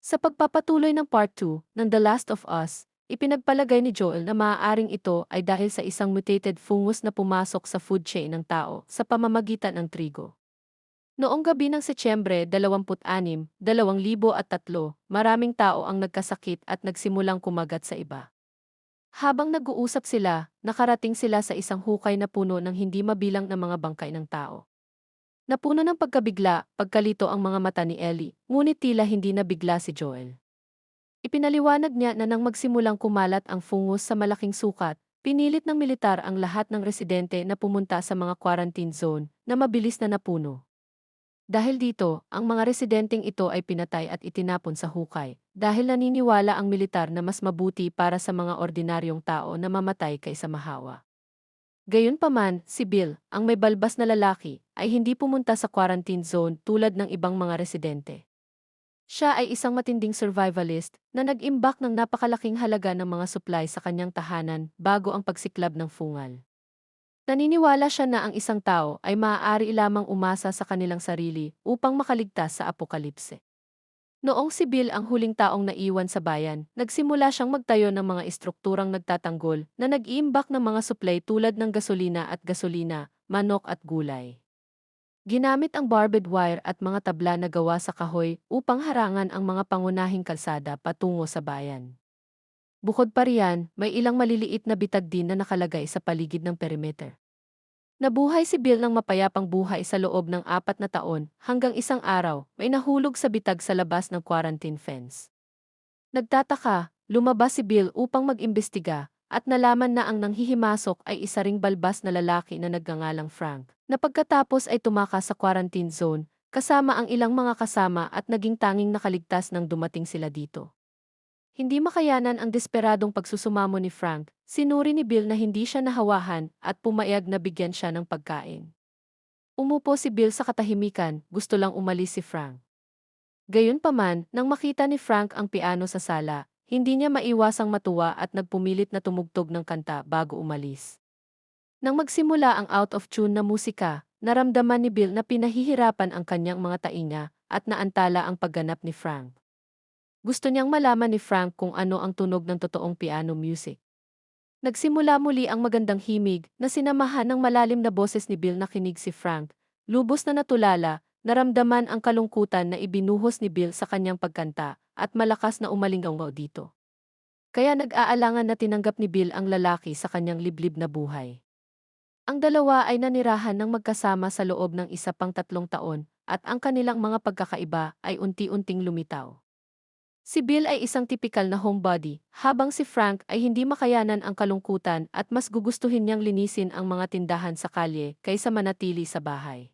Sa pagpapatuloy ng Part 2 ng The Last of Us, ipinagpalagay ni Joel na maaaring ito ay dahil sa isang mutated fungus na pumasok sa food chain ng tao sa pamamagitan ng trigo. Noong gabi ng Setyembre 26, 2003, maraming tao ang nagkasakit at nagsimulang kumagat sa iba. Habang nag-uusap sila, nakarating sila sa isang hukay na puno ng hindi mabilang na mga bangkay ng tao. Napuno ng pagkabigla, pagkalito ang mga mata ni Ellie, ngunit tila hindi nabigla si Joel. Ipinaliwanag niya na nang magsimulang kumalat ang fungus sa malaking sukat, pinilit ng militar ang lahat ng residente na pumunta sa mga quarantine zone na mabilis na napuno. Dahil dito, ang mga residenteng ito ay pinatay at itinapon sa hukay, dahil naniniwala ang militar na mas mabuti para sa mga ordinaryong tao na mamatay kaysa mahawa. Gayunpaman, si Bill, ang may balbas na lalaki, ay hindi pumunta sa quarantine zone tulad ng ibang mga residente. Siya ay isang matinding survivalist na nag-imbak ng napakalaking halaga ng mga supply sa kanyang tahanan bago ang pagsiklab ng fungal. Naniniwala siya na ang isang tao ay maaari lamang umasa sa kanilang sarili upang makaligtas sa apokalipse. Noong si Bill ang huling taong naiwan sa bayan, nagsimula siyang magtayo ng mga estrukturang nagtatanggol na nag-iimbak ng mga supply tulad ng gasolina, manok at gulay. Ginamit ang barbed wire at mga tabla na gawa sa kahoy upang harangan ang mga pangunahing kalsada patungo sa bayan. Bukod pa riyan, may ilang maliliit na bitag din na nakalagay sa paligid ng perimeter. Nabuhay si Bill ng mapayapang buhay sa loob ng 4 na taon hanggang isang araw may nahulog sa bitag sa labas ng quarantine fence. Nagtataka, lumabas si Bill upang mag-imbestiga at nalaman na ang nanghihimasok ay isa ring balbas na lalaki na nagngangalang Frank, na pagkatapos ay tumakas sa quarantine zone kasama ang ilang mga kasama at naging tanging nakaligtas nang dumating sila dito. Hindi makayanan ang desperadong pagsusumamo ni Frank, sinuri ni Bill na hindi siya nahawahan at pumayag na bigyan siya ng pagkain. Umupo si Bill sa katahimikan, gusto lang umalis si Frank. Gayunpaman, nang makita ni Frank ang piano sa sala, hindi niya maiwasang matuwa at nagpumilit na tumugtog ng kanta bago umalis. Nang magsimula ang out-of-tune na musika, naramdaman ni Bill na pinahihirapan ang kanyang mga tainga at naantala ang pagganap ni Frank. Gusto niyang malaman ni Frank kung ano ang tunog ng totoong piano music. Nagsimula muli ang magandang himig na sinamahan ng malalim na boses ni Bill na kinig si Frank. Lubos na natulala, naramdaman ang kalungkutan na ibinuhos ni Bill sa kanyang pagkanta at malakas na umalingaw dito. Kaya nag-aalangan na tinanggap ni Bill ang lalaki sa kanyang liblib na buhay. Ang dalawa ay nanirahan ng magkasama sa loob ng isa pang 3 taon at ang kanilang mga pagkakaiba ay unti-unting lumitaw. Si Bill ay isang tipikal na homebody, habang si Frank ay hindi makayanan ang kalungkutan at mas gugustuhin niyang linisin ang mga tindahan sa kalye kaysa manatili sa bahay.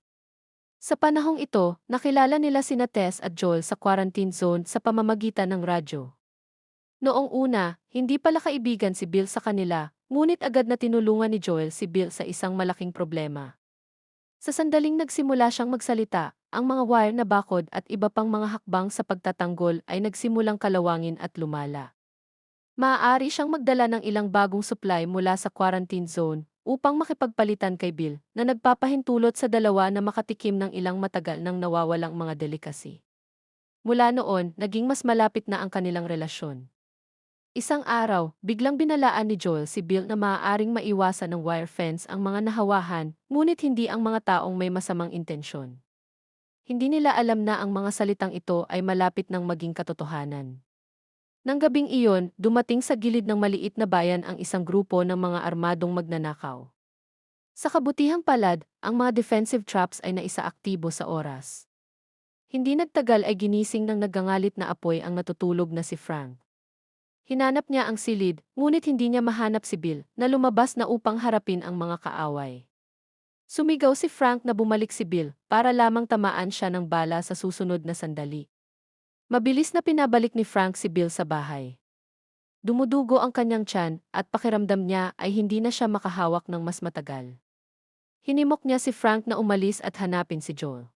Sa panahong ito, nakilala nila sina Tess at Joel sa quarantine zone sa pamamagitan ng radyo. Noong una, hindi pala kaibigan si Bill sa kanila, ngunit agad na tinulungan ni Joel si Bill sa isang malaking problema. Sa sandaling nagsimula siyang magsalita, ang mga wire na bakod at iba pang mga hakbang sa pagtatanggol ay nagsimulang kalawangin at lumala. Maaari siyang magdala ng ilang bagong supply mula sa quarantine zone upang makipagpalitan kay Bill na nagpapahintulot sa dalawa na makatikim ng ilang matagal nang nawawalang mga delikasi. Mula noon, naging mas malapit na ang kanilang relasyon. Isang araw, biglang binalaan ni Joel si Bill na maaaring maiwasan ng wire fence ang mga nahawahan, ngunit hindi ang mga taong may masamang intensyon. Hindi nila alam na ang mga salitang ito ay malapit ng maging katotohanan. Nang gabing iyon, dumating sa gilid ng maliit na bayan ang isang grupo ng mga armadong magnanakaw. Sa kabutihang palad, ang mga defensive traps ay naisaaktibo sa oras. Hindi nagtagal ay ginising ng nagangalit na apoy ang natutulog na si Frank. Hinanap niya ang silid, ngunit hindi niya mahanap si Bill, na lumabas na upang harapin ang mga kaaway. Sumigaw si Frank na bumalik si Bill, para lamang tamaan siya ng bala sa susunod na sandali. Mabilis na pinabalik ni Frank si Bill sa bahay. Dumudugo ang kanyang tiyan, at pakiramdam niya ay hindi na siya makahawak ng mas matagal. Hinimok niya si Frank na umalis at hanapin si Joel.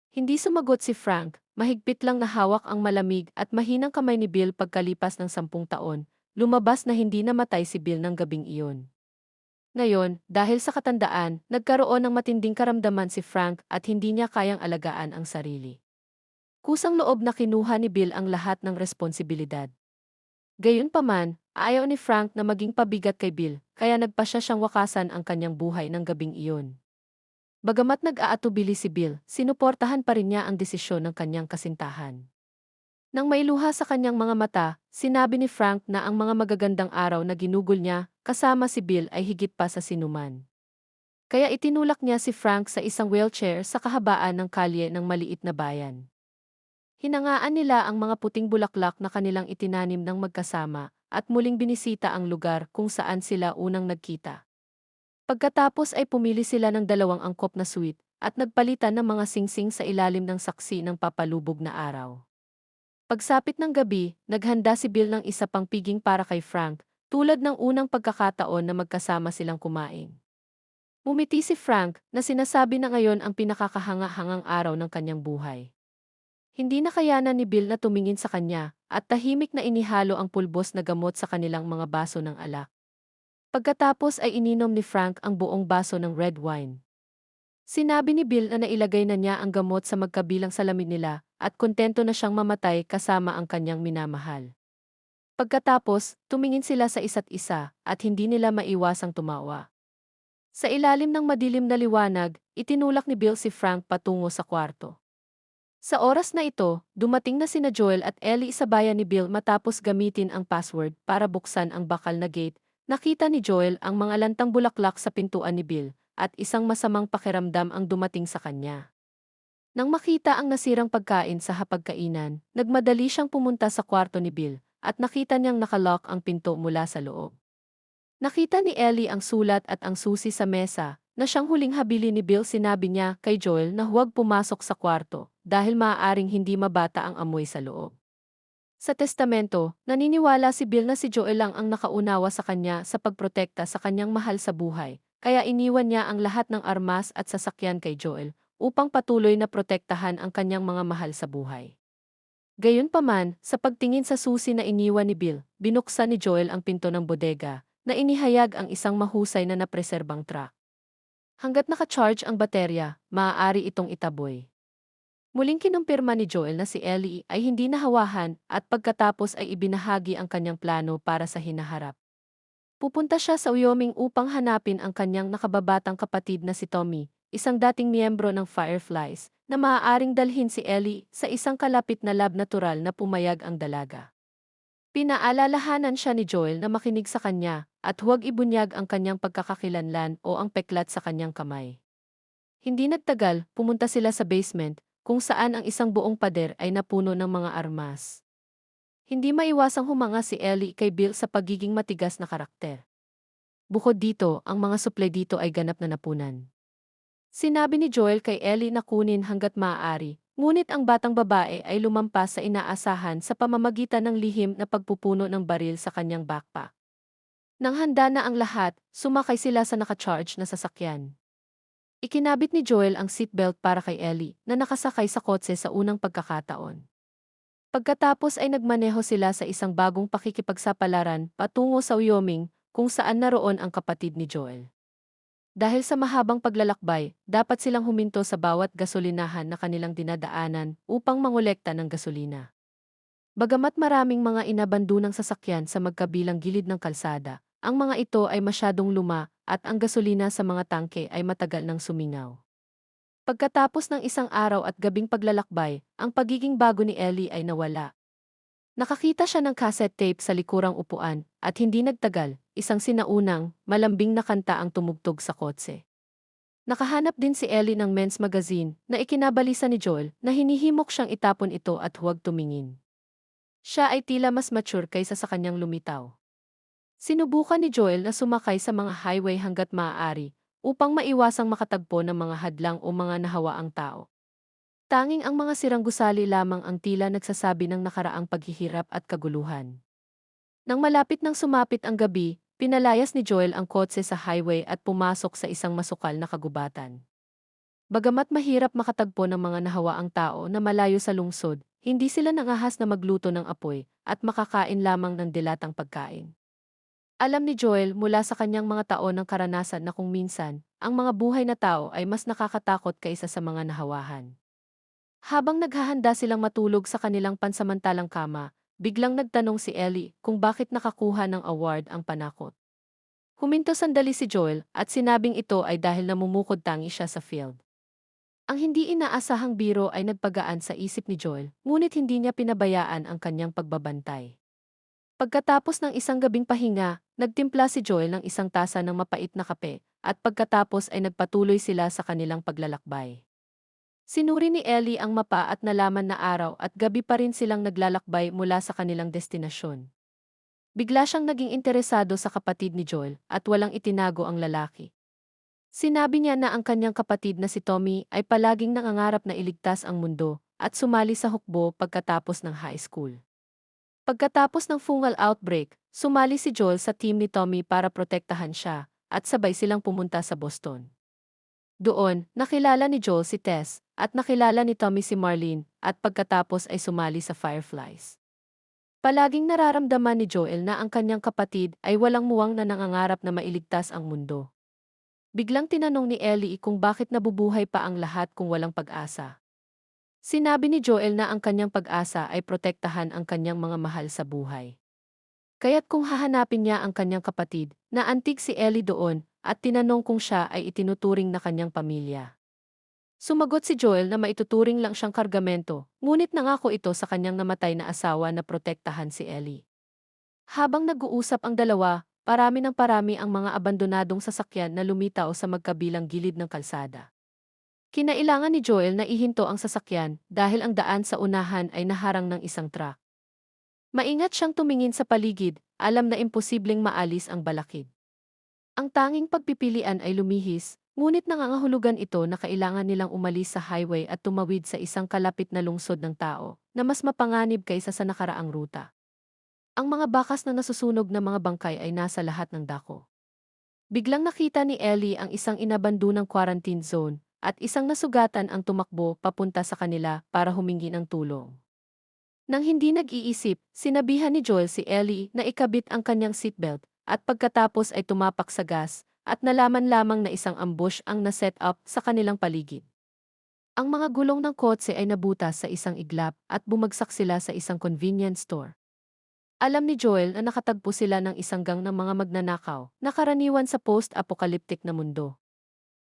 Hindi sumagot si Frank, mahigpit lang na hawak ang malamig at mahinang kamay ni Bill pagkalipas ng 10 taon, lumabas na hindi namatay si Bill ng gabing iyon. Ngayon, dahil sa katandaan, nagkaroon ng matinding karamdaman si Frank at hindi niya kayang alagaan ang sarili. Kusang loob na kinuha ni Bill ang lahat ng responsibilidad. Gayunpaman, ayaw ni Frank na maging pabigat kay Bill, kaya nagpasya siyang wakasan ang kanyang buhay ng gabing iyon. Bagamat nag-aatubili si Bill, sinuportahan pa rin niya ang desisyon ng kanyang kasintahan. Nang mailuha sa kanyang mga mata, sinabi ni Frank na ang mga magagandang araw na ginugol niya, kasama si Bill ay higit pa sa sinuman. Kaya itinulak niya si Frank sa isang wheelchair sa kahabaan ng kalye ng maliit na bayan. Hinangaan nila ang mga puting bulaklak na kanilang itinanim ng magkasama, at muling binisita ang lugar kung saan sila unang nagkita. Pagkatapos ay pumili sila ng dalawang angkop na sweet, at nagpalitan ng mga singsing sa ilalim ng saksi ng papalubog na araw. Pagsapit ng gabi, naghanda si Bill ng isa pang piging para kay Frank, tulad ng unang pagkakataon na magkasama silang kumain. Umiti si Frank na sinasabi na ngayon ang pinakakahanga-hangang araw ng kanyang buhay. Hindi nakayanan ni Bill na tumingin sa kanya, at tahimik na inihalo ang pulbos na gamot sa kanilang mga baso ng alak. Pagkatapos ay ininom ni Frank ang buong baso ng red wine. Sinabi ni Bill na nailagay na niya ang gamot sa magkabilang salamin nila, at kontento na siyang mamatay kasama ang kanyang minamahal. Pagkatapos, tumingin sila sa isa't isa, at hindi nila maiwasang tumawa. Sa ilalim ng madilim na liwanag, itinulak ni Bill si Frank patungo sa kwarto. Sa oras na ito, dumating na sina Joel at Ellie sa bayan ni Bill matapos gamitin ang password para buksan ang bakal na gate. Nakita ni Joel ang mga lantang bulaklak sa pintuan ni Bill, at isang masamang pakiramdam ang dumating sa kanya. Nang makita ang nasirang pagkain sa hapagkainan, nagmadali siyang pumunta sa kwarto ni Bill, at nakita niyang nakalock ang pinto mula sa loob. Nakita ni Ellie ang sulat at ang susi sa mesa, na siyang huling habili ni Bill. Sinabi niya kay Joel na huwag pumasok sa kwarto, dahil maaaring hindi mabata ang amoy sa loob. Sa testamento, naniniwala si Bill na si Joel lang ang nakaunawa sa kanya sa pagprotekta sa kanyang mahal sa buhay, kaya iniwan niya ang lahat ng armas at sasakyan kay Joel, upang patuloy na protektahan ang kanyang mga mahal sa buhay. Gayunpaman, sa pagtingin sa susi na iniwan ni Bill, binuksan ni Joel ang pinto ng bodega, na inihayag ang isang mahusay na napreserbang truck. Hanggat naka-charge ang baterya, maaari itong itaboy. Muling kinumpirma ni Joel na si Ellie ay hindi nahawahan, at pagkatapos ay ibinahagi ang kanyang plano para sa hinaharap. Pupunta siya sa Wyoming upang hanapin ang kanyang nakababatang kapatid na si Tommy, isang dating miyembro ng Fireflies, na maaaring dalhin si Ellie sa isang kalapit na lab natural na pumayag ang dalaga. Pinaalalahanan siya ni Joel na makinig sa kanya, at huwag ibunyag ang kanyang pagkakakilanlan o ang peklat sa kanyang kamay. Hindi nagtagal, pumunta sila sa basement, kung saan ang isang buong pader ay napuno ng mga armas. Hindi maiwasang humanga si Ellie kay Bill sa pagiging matigas na karakter. Bukod dito, ang mga suplay dito ay ganap na napunan. Sinabi ni Joel kay Ellie na kunin hanggat maaari, ngunit ang batang babae ay lumampas sa inaasahan sa pamamagitan ng lihim na pagpupuno ng baril sa kanyang backpack. Nang handa na ang lahat, sumakay sila sa naka-charge na sasakyan. Ikinabit ni Joel ang seatbelt para kay Ellie, na nakasakay sa kotse sa unang pagkakataon. Pagkatapos ay nagmaneho sila sa isang bagong pakikipagsapalaran patungo sa Wyoming, kung saan naroon ang kapatid ni Joel. Dahil sa mahabang paglalakbay, dapat silang huminto sa bawat gasolinahan na kanilang dinadaanan upang mangolekta ng gasolina. Bagamat maraming mga inabandonang sasakyan sa magkabilang gilid ng kalsada, ang mga ito ay masyadong luma, at ang gasolina sa mga tangke ay matagal nang sumingaw. Pagkatapos ng isang araw at gabing paglalakbay, ang pagiging bago ni Ellie ay nawala. Nakakita siya ng cassette tape sa likurang upuan, at hindi nagtagal, isang sinaunang, malambing na kanta ang tumugtog sa kotse. Nakahanap din si Ellie ng men's magazine, na ikinabalisa ni Joel na hinihimok siyang itapon ito at huwag tumingin. Siya ay tila mas mature kaysa sa kanyang lumitaw. Sinubukan ni Joel na sumakay sa mga highway hanggat maaari, upang maiwasang makatagpo ng mga hadlang o mga nahawaang tao. Tanging ang mga sirang gusali lamang ang tila nagsasabi ng nakaraang paghihirap at kaguluhan. Nang malapit nang sumapit ang gabi, pinalayas ni Joel ang kotse sa highway at pumasok sa isang masukal na kagubatan. Bagamat mahirap makatagpo ng mga nahawaang tao na malayo sa lungsod, hindi sila nangahas na magluto ng apoy at makakain lamang ng dilatang pagkain. Alam ni Joel mula sa kanyang mga taon ng karanasan na kung minsan, ang mga buhay na tao ay mas nakakatakot kaysa sa mga nahawahan. Habang naghahanda silang matulog sa kanilang pansamantalang kama, biglang nagtanong si Ellie kung bakit nakakuha ng award ang panakot. Huminto sandali si Joel at sinabing ito ay dahil namumukod tangi siya sa field. Ang hindi inaasahang biro ay nagpagaan sa isip ni Joel, ngunit hindi niya pinabayaan ang kanyang pagbabantay. Pagkatapos ng isang gabing pahinga, nagtimpla si Joel ng isang tasa ng mapait na kape, at pagkatapos ay nagpatuloy sila sa kanilang paglalakbay. Sinuri ni Ellie ang mapa at nalaman na araw at gabi pa rin silang naglalakbay mula sa kanilang destinasyon. Bigla siyang naging interesado sa kapatid ni Joel at walang itinago ang lalaki. Sinabi niya na ang kanyang kapatid na si Tommy ay palaging nangangarap na iligtas ang mundo at sumali sa hukbo pagkatapos ng high school. Pagkatapos ng fungal outbreak, sumali si Joel sa team ni Tommy para protektahan siya at sabay silang pumunta sa Boston. Doon, nakilala ni Joel si Tess at nakilala ni Tommy si Marlene at pagkatapos ay sumali sa Fireflies. Palaging nararamdaman ni Joel na ang kanyang kapatid ay walang muwang na nangangarap na mailigtas ang mundo. Biglang tinanong ni Ellie kung bakit nabubuhay pa ang lahat kung walang pag-asa. Sinabi ni Joel na ang kanyang pag-asa ay protektahan ang kanyang mga mahal sa buhay. Kaya't kung hahanapin niya ang kanyang kapatid, naantig si Ellie doon at tinanong kung siya ay itinuturing na kanyang pamilya. Sumagot si Joel na maituturing lang siyang kargamento, ngunit nangako ito sa kanyang namatay na asawa na protektahan si Ellie. Habang nag-uusap ang dalawa, parami ang mga abandonadong sasakyan na lumitaw sa magkabilang gilid ng kalsada. Kinailangan ni Joel na ihinto ang sasakyan dahil ang daan sa unahan ay naharang ng isang truck. Maingat siyang tumingin sa paligid, alam na imposibleng maalis ang balakid. Ang tanging pagpipilian ay lumihis, ngunit nangangahulugan ito na kailangan nilang umalis sa highway at tumawid sa isang kalapit na lungsod ng tao na mas mapanganib kaysa sa nakaraang ruta. Ang mga bakas na nasusunog na mga bangkay ay nasa lahat ng dako. Biglang nakita ni Ellie ang isang inabandonang quarantine zone at isang nasugatan ang tumakbo papunta sa kanila para humingi ng tulong. Nang hindi nag-iisip, sinabihan ni Joel si Ellie na ikabit ang kanyang seatbelt at pagkatapos ay tumapak sa gas at nalaman lamang na isang ambush ang na-set up sa kanilang paligid. Ang mga gulong ng kotse ay nabutas sa isang iglap at bumagsak sila sa isang convenience store. Alam ni Joel na nakatagpo sila ng isang gang ng mga magnanakaw na karaniwan sa post-apocalyptic na mundo.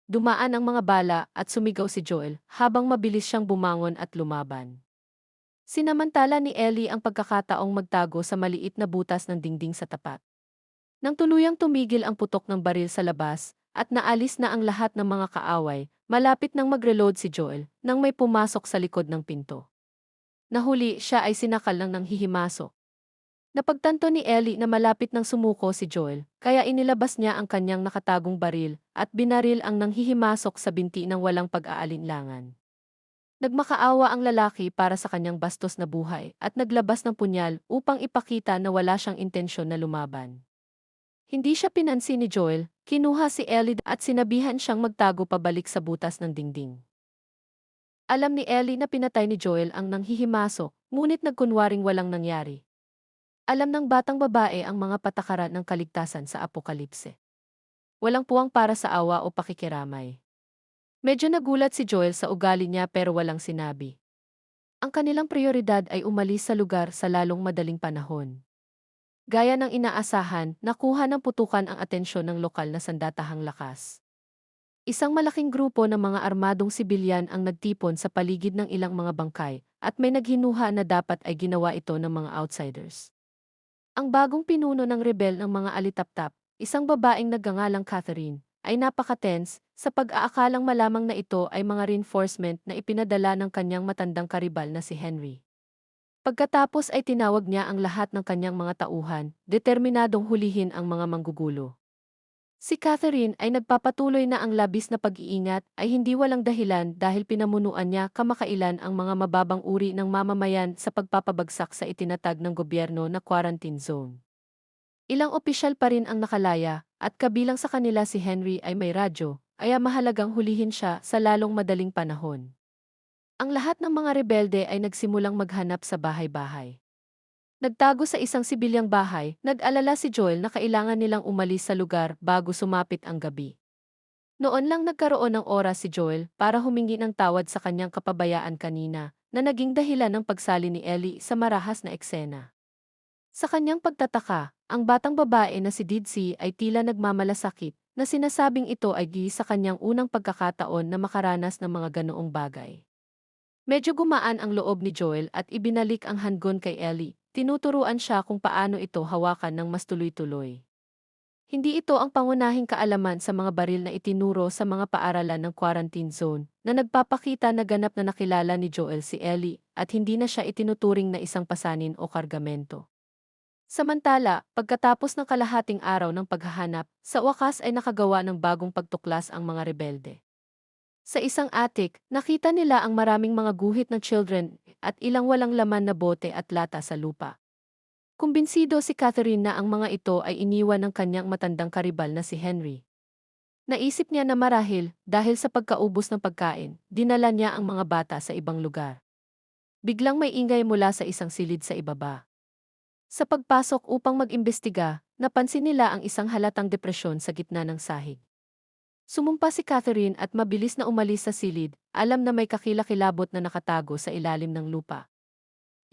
Dumaan ang mga bala at sumigaw si Joel habang mabilis siyang bumangon at lumaban. Sinamantala ni Ellie ang pagkakataong magtago sa maliit na butas ng dingding sa tapat. Nang tuluyang tumigil ang putok ng baril sa labas at naalis na ang lahat ng mga kaaway, malapit nang mag-reload si Joel nang may pumasok sa likod ng pinto. Nahuli siya ay sinakal ng nanghihimasok. Napagtanto ni Ellie na malapit nang sumuko si Joel, kaya inilabas niya ang kanyang nakatagong baril at binaril ang nanghihimasok sa binti ng walang pag-aalinlangan. Nagmakaawa ang lalaki para sa kanyang bastos na buhay at naglabas ng punyal upang ipakita na wala siyang intensyon na lumaban. Hindi siya pinansin ni Joel, kinuha si Ellie at sinabihan siyang magtago pabalik sa butas ng dingding. Alam ni Ellie na pinatay ni Joel ang nanghihimasok, ngunit nagkunwaring walang nangyari. Alam ng batang babae ang mga patakaran ng kaligtasan sa apokalipse. Walang puwang para sa awa o pakikiramay. Medyo nagulat si Joel sa ugali niya pero walang sinabi. Ang kanilang prioridad ay umalis sa lugar sa lalong madaling panahon. Gaya ng inaasahan, nakuha ng putukan ang atensyon ng lokal na sandatahang lakas. Isang malaking grupo ng mga armadong sibilyan ang nagtipon sa paligid ng ilang mga bangkay at may naghinuha na dapat ay ginawa ito ng mga outsiders. Ang bagong pinuno ng rebel ng mga alitaptap, isang babaeng nagngangalang Catherine, ay napaka-tense sa pag-aakalang malamang na ito ay mga reinforcement na ipinadala ng kanyang matandang karibal na si Henry. Pagkatapos ay tinawag niya ang lahat ng kanyang mga tauhan, determinadong hulihin ang mga manggugulo. Si Catherine ay nagpapatuloy na ang labis na pag-iingat ay hindi walang dahilan dahil pinamunuan niya kamakailan ang mga mababang uri ng mamamayan sa pagpapabagsak sa itinatag ng gobyerno na quarantine zone. Ilang opisyal pa rin ang nakalaya at kabilang sa kanila si Henry ay may radyo, kaya mahalagang hulihin siya sa lalong madaling panahon. Ang lahat ng mga rebelde ay nagsimulang maghanap sa bahay-bahay. Nagtago sa isang sibilyang bahay, nag-alala si Joel na kailangan nilang umalis sa lugar bago sumapit ang gabi. Noon lang nagkaroon ng oras si Joel para humingi ng tawad sa kanyang kapabayaan kanina, na naging dahilan ng pagsali ni Ellie sa marahas na eksena. Sa kanyang pagtataka, ang batang babae na si Didsi ay tila nagmamalasakit, na sinasabing ito ay sa kanyang unang pagkakataon na makaranas ng mga ganoong bagay. Medyo gumaan ang loob ni Joel at ibinalik ang handgun kay Ellie. Tinuturuan siya kung paano ito hawakan ng mas tuloy-tuloy. Hindi ito ang pangunahing kaalaman sa mga baril na itinuro sa mga paaralan ng quarantine zone, na nagpapakita na ganap na nakilala ni Joel si Ellie at hindi na siya itinuturing na isang pasanin o kargamento. Samantala, pagkatapos ng kalahating araw ng paghahanap, sa wakas ay nakagawa ng bagong pagtuklas ang mga rebelde. Sa isang attic, nakita nila ang maraming mga guhit ng children at ilang walang laman na bote at lata sa lupa. Kumbinsido si Catherine na ang mga ito ay iniwan ng kanyang matandang karibal na si Henry. Naisip niya na marahil, dahil sa pagkaubos ng pagkain, dinala niya ang mga bata sa ibang lugar. Biglang may ingay mula sa isang silid sa ibaba. Sa pagpasok upang mag-imbestiga, napansin nila ang isang halatang depresyon sa gitna ng sahig. Sumumpa si Catherine at mabilis na umalis sa silid, alam na may kakilakilabot na nakatago sa ilalim ng lupa.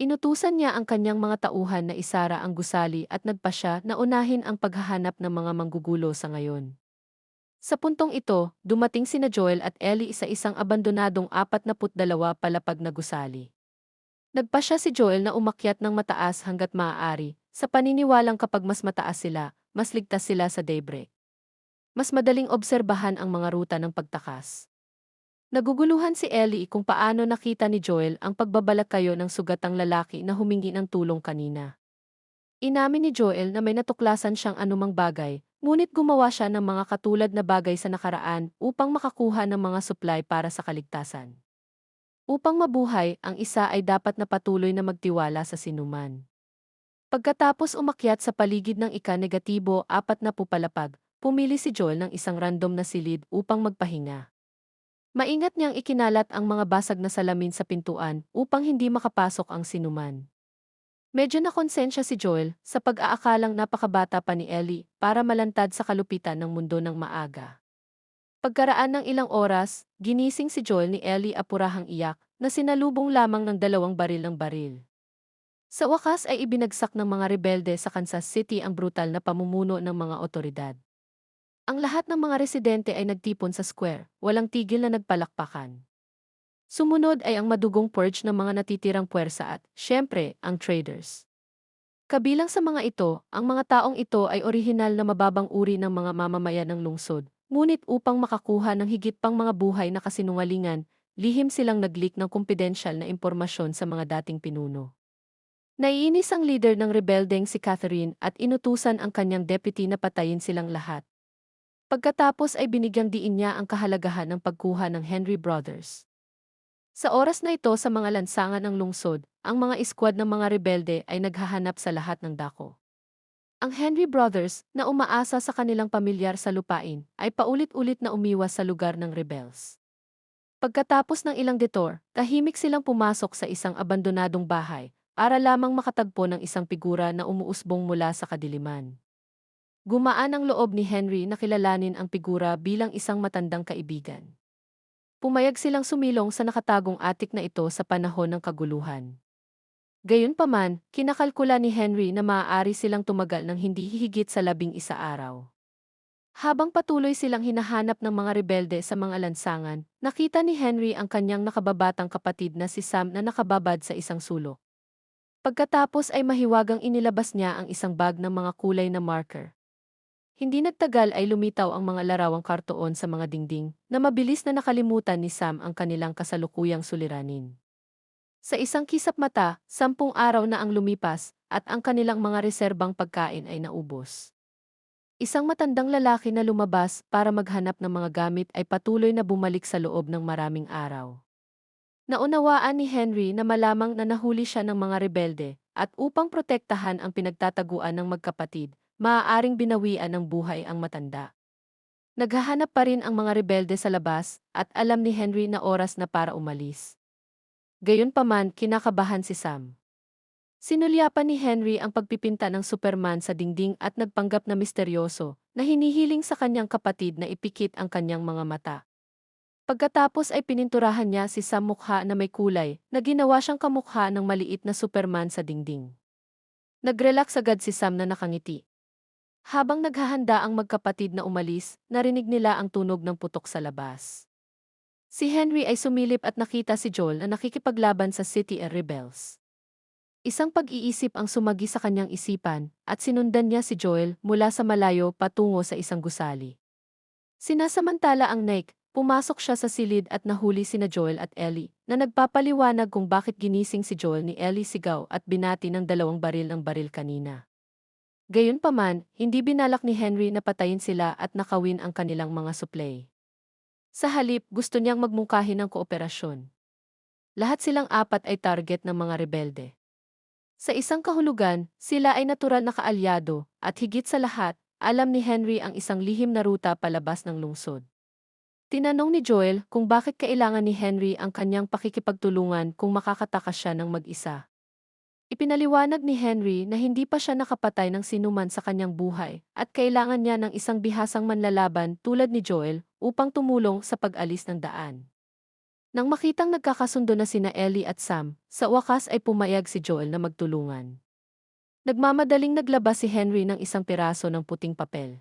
Inutusan niya ang kanyang mga tauhan na isara ang gusali at nagpasya na unahin ang paghahanap ng mga manggugulo sa ngayon. Sa puntong ito, dumating sina Joel at Ellie sa isang abandonadong 42 palapag na gusali. Nagpasya si Joel na umakyat ng mataas hanggat maaari, sa paniniwalang kapag mas mataas sila, mas ligtas sila sa daybreak. Mas madaling obserbahan ang mga ruta ng pagtakas. Naguguluhan si Ellie kung paano nakita ni Joel ang pagbabalakayo ng sugatang lalaki na humingi ng tulong kanina. Inamin ni Joel na may natuklasan siyang anumang bagay, ngunit gumawa siya ng mga katulad na bagay sa nakaraan upang makakuha ng mga supply para sa kaligtasan. Upang mabuhay, ang isa ay dapat na patuloy na magtiwala sa sinuman. Pagkatapos umakyat sa paligid ng ika-negatibo 40 palapag, pumili si Joel ng isang random na silid upang magpahinga. Maingat niyang ikinalat ang mga basag na salamin sa pintuan upang hindi makapasok ang sinuman. Medyo nakonsensya si Joel sa pag-aakalang napakabata pa ni Ellie para malantad sa kalupitan ng mundo ng maaga. Pagkaraan ng ilang oras, ginising si Joel ni Ellie apurahang iyak na sinalubong lamang ng 2 baril ng baril. Sa wakas ay ibinagsak ng mga rebelde sa Kansas City ang brutal na pamumuno ng mga otoridad. Ang lahat ng mga residente ay nagtipon sa square, walang tigil na nagpalakpakan. Sumunod ay ang madugong purge ng mga natitirang puwersa at, syempre, ang traders. Kabilang sa mga ito, ang mga taong ito ay orihinal na mababang uri ng mga mamamayan ng lungsod, ngunit upang makakuha ng higit pang mga buhay na kasinungalingan, lihim silang nag-leak ng kumpidensyal na impormasyon sa mga dating pinuno. Naiinis ang leader ng rebeldeng si Catherine at inutusan ang kanyang deputy na patayin silang lahat. Pagkatapos ay binigyang diin niya ang kahalagahan ng pagkuha ng Henry Brothers. Sa oras na ito sa mga lansangan ng lungsod, ang mga iskwad ng mga rebelde ay naghahanap sa lahat ng dako. Ang Henry Brothers, na umaasa sa kanilang pamilyar sa lupain, ay paulit-ulit na umiwas sa lugar ng rebels. Pagkatapos ng ilang detour, tahimik silang pumasok sa isang abandonadong bahay, para lamang makatagpo ng isang figura na umuusbong mula sa kadiliman. Gumaan ang loob ni Henry na kilalanin ang figura bilang isang matandang kaibigan. Pumayag silang sumilong sa nakatagong attic na ito sa panahon ng kaguluhan. Gayunpaman, kinakalkula ni Henry na maaari silang tumagal ng hindi hihigit sa 11 araw. Habang patuloy silang hinahanap ng mga rebelde sa mga lansangan, nakita ni Henry ang kanyang nakababatang kapatid na si Sam na nakababad sa isang sulok. Pagkatapos ay mahiwagang inilabas niya ang isang bag ng mga kulay na marker. Hindi nagtagal ay lumitaw ang mga larawang kartoon sa mga dingding, na mabilis na nakalimutan ni Sam ang kanilang kasalukuyang suliranin. Sa isang kisap mata, 10 araw na ang lumipas, at ang kanilang mga reserbang pagkain ay naubos. Isang matandang lalaki na lumabas para maghanap ng mga gamit ay patuloy na bumalik sa loob ng maraming araw. Naunawaan ni Henry na malamang na nahuli siya ng mga rebelde, at upang protektahan ang pinagtataguan ng magkapatid, maaaring binawian ng buhay ang matanda. Naghahanap pa rin ang mga rebelde sa labas, at alam ni Henry na oras na para umalis. Gayunpaman, kinakabahan si Sam. Sinulyapan ni Henry ang pagpipinta ng Superman sa dingding at nagpanggap na misteryoso na hinihiling sa kanyang kapatid na ipikit ang kanyang mga mata. Pagkatapos ay pininturahan niya si Sam mukha na may kulay na ginawa siyang kamukha ng maliit na Superman sa dingding. Nag-relax agad si Sam na nakangiti. Habang naghahanda ang magkapatid na umalis, narinig nila ang tunog ng putok sa labas. Si Henry ay sumilip at nakita si Joel na nakikipaglaban sa City Rebels. Isang pag-iisip ang sumagi sa kanyang isipan, at sinundan niya si Joel mula sa malayo patungo sa isang gusali. Sinasamantala ang Nick, pumasok siya sa silid at nahuli sina Joel at Ellie, na nagpapaliwanag kung bakit ginising si Joel ni Ellie sigaw at binati ng 2 baril ng baril kanina. Gayunpaman, hindi binalak ni Henry na patayin sila at nakawin ang kanilang mga suplay. Sa halip, gusto niyang magmungkahi ng kooperasyon. Lahat silang 4 ay target ng mga rebelde. Sa isang kahulugan, sila ay natural na kaalyado, at higit sa lahat, alam ni Henry ang isang lihim na ruta palabas ng lungsod. Tinanong ni Joel kung bakit kailangan ni Henry ang kanyang pakikipagtulungan kung makakatakas siya ng mag-isa. Ipinaliwanag ni Henry na hindi pa siya nakapatay ng sinuman sa kanyang buhay, at kailangan niya ng isang bihasang manlalaban tulad ni Joel upang tumulong sa pag-alis ng daan. Nang makitang nagkakasundo na sina Ellie at Sam, sa wakas ay pumayag si Joel na magtulungan. Nagmamadaling naglabas si Henry ng isang piraso ng puting papel.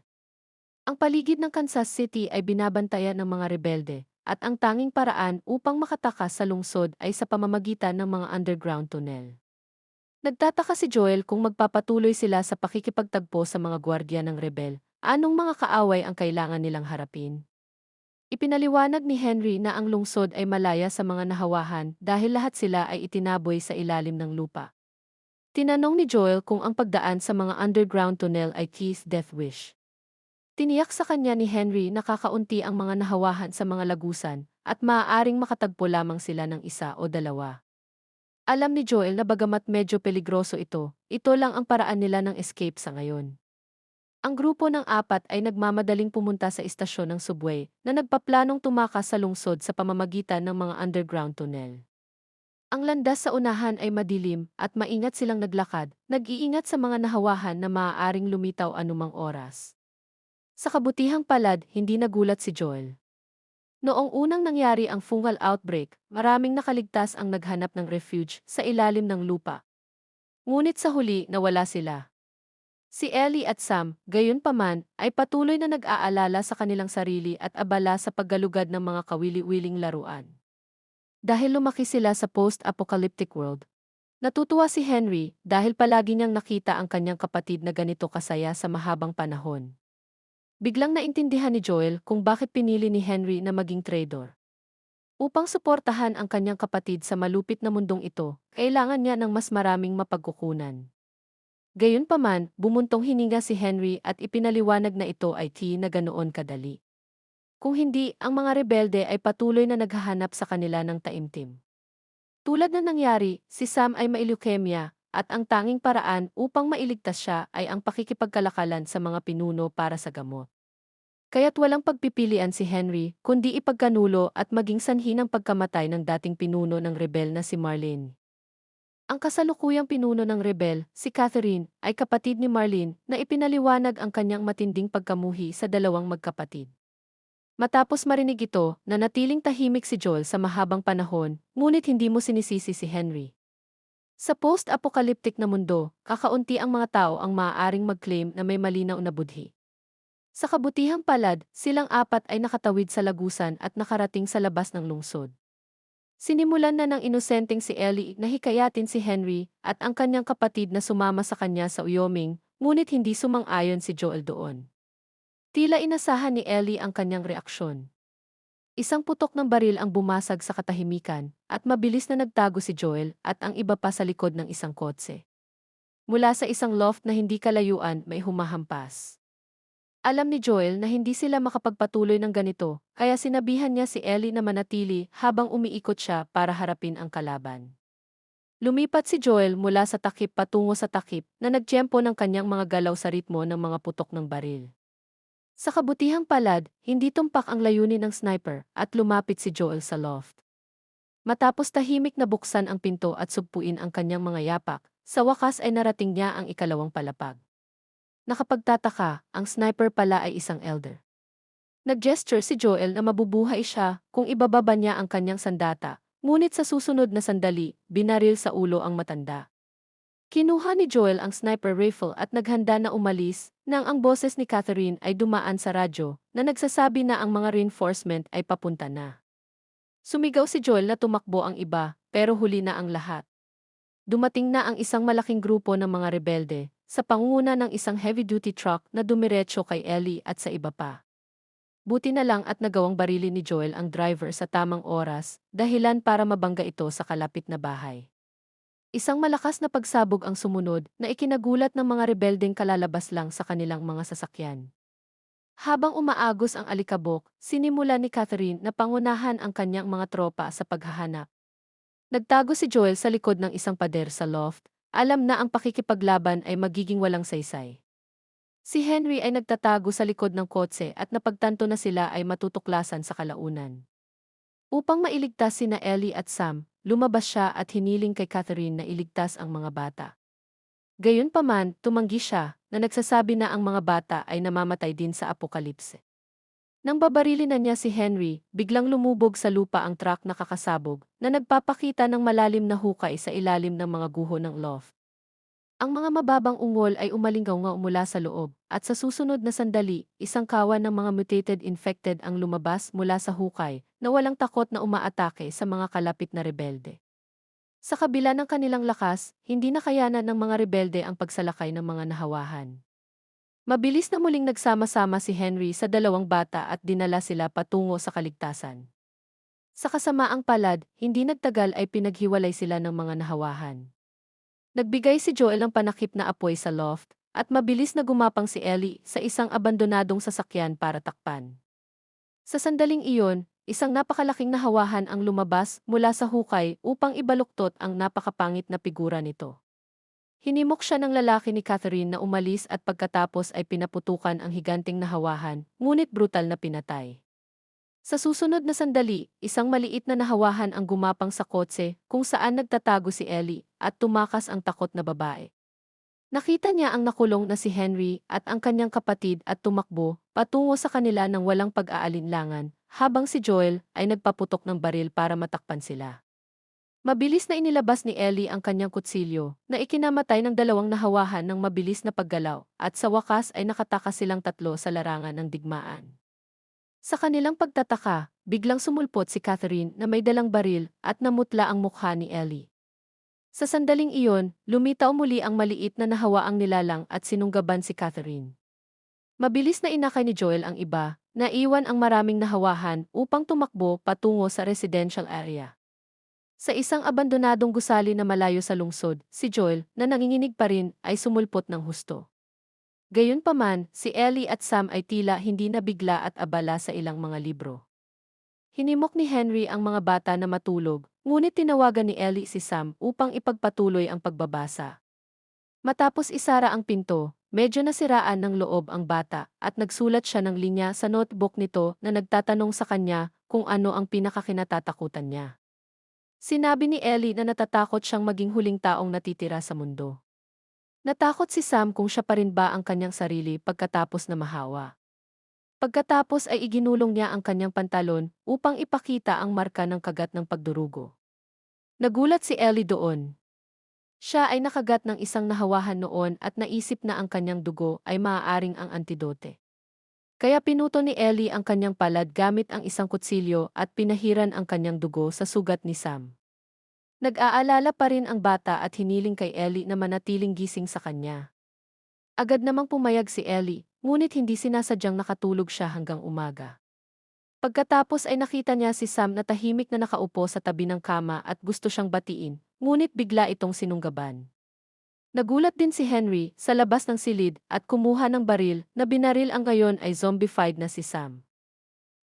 Ang paligid ng Kansas City ay binabantayan ng mga rebelde, at ang tanging paraan upang makatakas sa lungsod ay sa pamamagitan ng mga underground tunnel. Nagtataka si Joel kung magpapatuloy sila sa pakikipagtagpo sa mga gwardiya ng rebel, anong mga kaaway ang kailangan nilang harapin. Ipinaliwanag ni Henry na ang lungsod ay malaya sa mga nahawahan dahil lahat sila ay itinaboy sa ilalim ng lupa. Tinanong ni Joel kung ang pagdaan sa mga underground tunnel ay Keith's death wish. Tiniyak sa kanya ni Henry na kakaunti ang mga nahawahan sa mga lagusan at maaaring makatagpo lamang sila ng 1 o 2. Alam ni Joel na bagamat medyo peligroso ito lang ang paraan nila ng escape sa ngayon. Ang grupo ng 4 ay nagmamadaling pumunta sa istasyon ng subway na nagpaplanong tumakas sa lungsod sa pamamagitan ng mga underground tunnel. Ang landas sa unahan ay madilim at maingat silang naglakad, nag-iingat sa mga nahawahan na maaaring lumitaw anumang oras. Sa kabutihang palad, hindi nagulat si Joel. Noong unang nangyari ang fungal outbreak, maraming nakaligtas ang naghanap ng refuge sa ilalim ng lupa. Ngunit sa huli, nawala sila. Si Ellie at Sam, gayunpaman, ay patuloy na nag-aalala sa kanilang sarili at abala sa paggalugad ng mga kawili-wiling laruan. Dahil lumaki sila sa post-apocalyptic world, natutuwa si Henry dahil palagi niyang nakita ang kanyang kapatid na ganito kasaya sa mahabang panahon. Biglang naintindihan ni Joel kung bakit pinili ni Henry na maging traitor. Upang suportahan ang kanyang kapatid sa malupit na mundong ito, kailangan niya ng mas maraming mapagkukunan. Gayunpaman, bumuntong hininga si Henry at ipinaliwanag na ito ay na ganoon kadali. Kung hindi, ang mga rebelde ay patuloy na naghahanap sa kanila ng taimtim. Tulad na nangyari, si Sam ay may leukemia, at ang tanging paraan upang mailigtas siya ay ang pakikipagkalakalan sa mga pinuno para sa gamot. Kaya't walang pagpipilian si Henry, kundi ipagkanulo at maging sanhi ng pagkamatay ng dating pinuno ng rebel na si Marlene. Ang kasalukuyang pinuno ng rebel, si Catherine, ay kapatid ni Marlene na ipinaliwanag ang kanyang matinding pagkamuhi sa dalawang magkapatid. Matapos marinig ito, nanatiling tahimik si Joel sa mahabang panahon, ngunit hindi mo sinisisi si Henry. Sa post-apocalyptic na mundo, kakaunti ang mga tao ang maaaring mag-claim na may malinaw na budhi. Sa kabutihang palad, silang 4 ay nakatawid sa lagusan at nakarating sa labas ng lungsod. Sinimulan na ng inosenteng si Ellie na hikayatin si Henry at ang kanyang kapatid na sumama sa kanya sa Wyoming, ngunit hindi sumang-ayon si Joel doon. Tila inasahan ni Ellie ang kanyang reaksyon. Isang putok ng baril ang bumasag sa katahimikan, at mabilis na nagtago si Joel at ang iba pa sa likod ng isang kotse. Mula sa isang loft na hindi kalayuan, may humahampas. Alam ni Joel na hindi sila makapagpatuloy ng ganito, kaya sinabihan niya si Ellie na manatili habang umiikot siya para harapin ang kalaban. Lumipat si Joel mula sa takip patungo sa takip na nagtiyempo ng kanyang mga galaw sa ritmo ng mga putok ng baril. Sa kabutihang palad, hindi tumpak ang layunin ng sniper at lumapit si Joel sa loft. Matapos tahimik na buksan ang pinto at sugpuin ang kanyang mga yapak, Sa wakas ay narating niya ang ikalawang palapag. Nakapagtataka, ang sniper pala ay isang elder. Nag-gesture si Joel na mabubuhay siya kung ibababa niya ang kanyang sandata, ngunit sa susunod na sandali, binaril sa ulo ang matanda. Kinuha ni Joel ang sniper rifle at naghanda na umalis nang ang boses ni Catherine ay dumaan sa radyo na nagsasabi na ang mga reinforcement ay papunta na. Sumigaw si Joel na tumakbo ang iba, pero huli na ang lahat. Dumating na ang isang malaking grupo ng mga rebelde sa pangunguna ng isang heavy-duty truck na dumiretso kay Ellie at sa iba pa. Buti na lang at nagawang barilin ni Joel ang driver sa tamang oras, dahilan para mabangga ito sa kalapit na bahay. Isang malakas na pagsabog ang sumunod na ikinagulat ng mga rebeldeng kalalabas lang sa kanilang mga sasakyan. Habang umaagos ang alikabok, sinimula ni Catherine na pangunahan ang kanyang mga tropa sa paghahanap. Nagtago si Joel sa likod ng isang pader sa loft, alam na ang pakikipaglaban ay magiging walang saysay. Si Henry ay nagtatago sa likod ng kotse at napagtanto na sila ay matutuklasan sa kalaunan. Upang mailigtas sina Ellie at Sam, lumabas siya at hiniling kay Catherine na iligtas ang mga bata. Gayunpaman, tumanggi siya na nagsasabi na ang mga bata ay namamatay din sa apokalipse. Nang babarilin na niya si Henry, biglang lumubog sa lupa ang truck na kakasabog na nagpapakita ng malalim na hukay sa ilalim ng mga guho ng loft. Ang mga mababang ungol ay umalinggaw-ngaw mula sa loob, at sa susunod na sandali, isang kawan ng mga mutated infected ang lumabas mula sa hukay, na walang takot na umaatake sa mga kalapit na rebelde. Sa kabila ng kanilang lakas, hindi nakayanan ng mga rebelde ang pagsalakay ng mga nahawahan. Mabilis na muling nagsama-sama si Henry sa dalawang bata at dinala sila patungo sa kaligtasan. Sa kasamaang palad, hindi nagtagal ay pinaghiwalay sila ng mga nahawahan. Nagbigay si Joel ng panakip na apoy sa loft, at mabilis na gumapang si Ellie sa isang abandonadong sasakyan para takpan. Sa sandaling iyon, isang napakalaking nahawahan ang lumabas mula sa hukay upang ibaluktot ang napakapangit na figura nito. Hinimok siya ng lalaki ni Catherine na umalis at pagkatapos ay pinaputukan ang higanting nahawahan, ngunit brutal na pinatay. Sa susunod na sandali, isang maliit na nahawahan ang gumapang sa kotse kung saan nagtatago si Ellie at tumakas ang takot na babae. Nakita niya ang nakulong na si Henry at ang kanyang kapatid at tumakbo patungo sa kanila ng walang pag-aalinlangan habang si Joel ay nagpaputok ng baril para matakpan sila. Mabilis na inilabas ni Ellie ang kanyang kutsilyo na ikinamatay ng dalawang nahawahan ng mabilis na paggalaw at sa wakas ay nakatakas silang tatlo sa larangan ng digmaan. Sa kanilang pagtataka, biglang sumulpot si Catherine na may dalang baril at namutla ang mukha ni Ellie. Sa sandaling iyon, lumitaw muli ang maliit na nahawaang nilalang at sinunggaban si Catherine. Mabilis na inakay ni Joel ang iba, naiwan ang maraming nahawahan upang tumakbo patungo sa residential area. Sa isang abandonadong gusali na malayo sa lungsod, si Joel, na nanginginig pa rin, ay sumulpot ng husto. Gayunpaman, si Ellie at Sam ay tila hindi nabigla at abala sa ilang mga libro. Hinimok ni Henry ang mga bata na matulog, ngunit tinawagan ni Ellie si Sam upang ipagpatuloy ang pagbabasa. Matapos isara ang pinto, medyo nasiraan ng loob ang bata at nagsulat siya ng linya sa notebook nito na nagtatanong sa kanya kung ano ang pinakakinatatakutan niya. Sinabi ni Ellie na natatakot siyang maging huling taong natitira sa mundo. Natakot si Sam kung siya pa rin ba ang kanyang sarili pagkatapos na mahawa. Pagkatapos ay iginulong niya ang kanyang pantalon upang ipakita ang marka ng kagat ng pagdurugo. Nagulat si Ellie doon. Siya ay nakagat ng isang nahawahan noon at naisip na ang kanyang dugo ay maaaring ang antidote. Kaya pinuto ni Ellie ang kanyang palad gamit ang isang kutsilyo at pinahiran ang kanyang dugo sa sugat ni Sam. Nag-aalala pa rin ang bata at hiniling kay Ellie na manatiling gising sa kanya. Agad namang pumayag si Ellie, ngunit hindi sinasadyang nakatulog siya hanggang umaga. Pagkatapos ay nakita niya si Sam na tahimik na nakaupo sa tabi ng kama at gusto siyang batiin, ngunit bigla itong sinunggaban. Nagulat din si Henry sa labas ng silid at kumuha ng baril na binaril ang ngayon ay zombified na si Sam.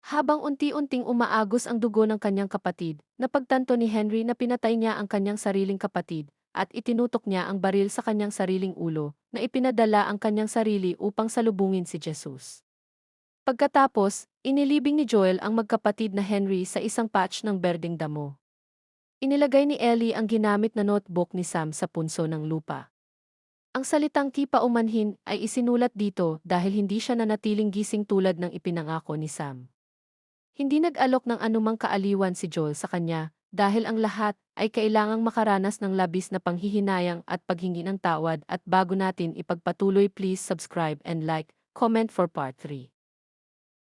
Habang unti-unting umaagos ang dugo ng kanyang kapatid, napagtanto ni Henry na pinatay niya ang kanyang sariling kapatid at itinutok niya ang baril sa kanyang sariling ulo na ipinadala ang kanyang sarili upang salubungin si Jesus. Pagkatapos, inilibing ni Joel ang magkapatid na Henry sa isang patch ng berdeng damo. Inilagay ni Ellie ang ginamit na notebook ni Sam sa punso ng lupa. Ang salitang "ki paumanhin" ay isinulat dito dahil hindi siya nanatiling gising tulad ng ipinangako ni Sam. Hindi nag-alok ng anumang kaaliwan si Joel sa kanya dahil ang lahat ay kailangang makaranas ng labis na panghihinayang at paghingi ng tawad at bago natin ipagpatuloy, please subscribe and like, comment for part 3.